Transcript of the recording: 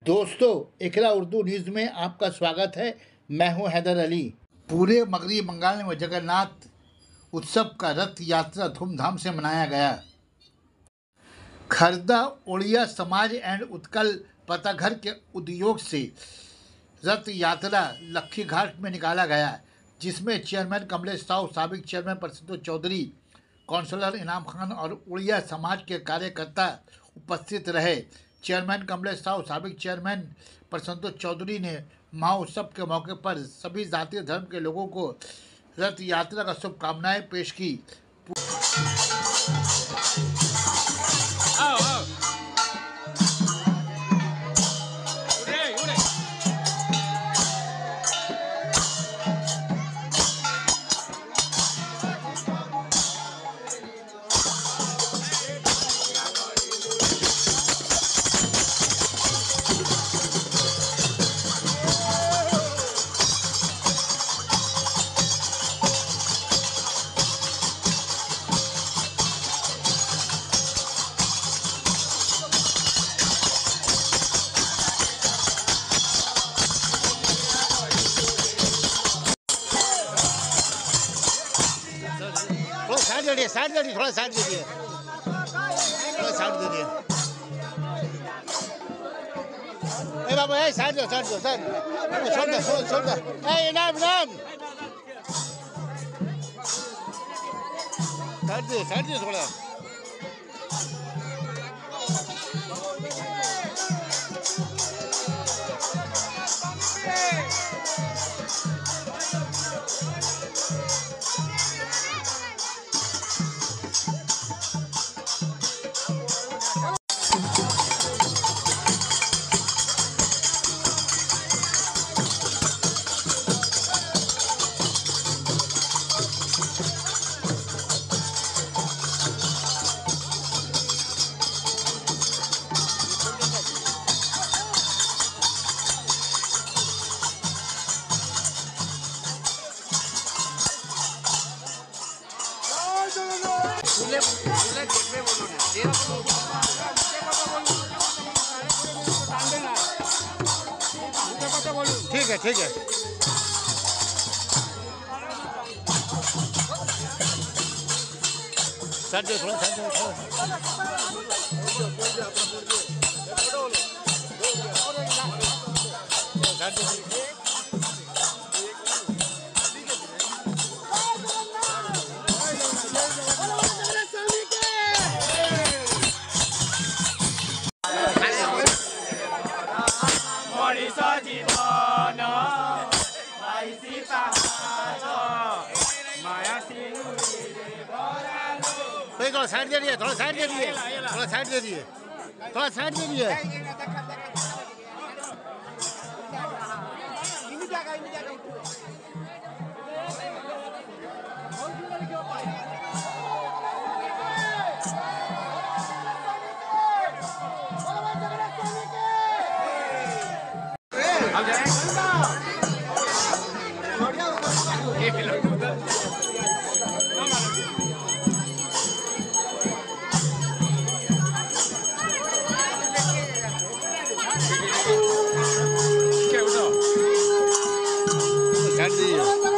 दोस्तों, इकरा उर्दू न्यूज़ में आपका स्वागत है। मैं हूं हैदर अली। पूरे मगरबी बंगाल में जगन्नाथ उत्सव का रथ यात्रा धूमधाम से मनाया गया। खरदा ओड़िया समाज एंड उत्कल पताघर के उद्योग से रथ यात्रा लक्खी घाट में निकाला गया, जिसमें चेयरमैन कमलेश साहू, साबिक चेयरमैन प्रसिद्ध चौधरी, काउंसलर इनाम खान और उड़िया समाज के कार्यकर्ता उपस्थित रहे। चेयरमैन कमलेश साहू, साबिक चेयरमैन प्रसिद्ध चौधरी ने महोत्सव के मौके पर सभी जातीय धर्म के लोगों को रथ यात्रा का शुभकामनाएं पेश की। साइड दे दीजिए, थोड़ा साइड दे दीजिए, थोड़ा साइड दे दीजिए। ए बाबा, ए साइड दो, साइड दो, साइड छोड़ दो, छोड़ दो। ए इनाम, इनाम साइड दे थोड़ा। ठीक है, ठीक है। साइड दो, थोड़ा साइड दो, साइड दो। थोड़ा साइड दे दिए, थोड़ा साइड दे दिए, थोड़ा साइड दे दिए, थोड़ा साइड दे दिए। साइड दीजिए।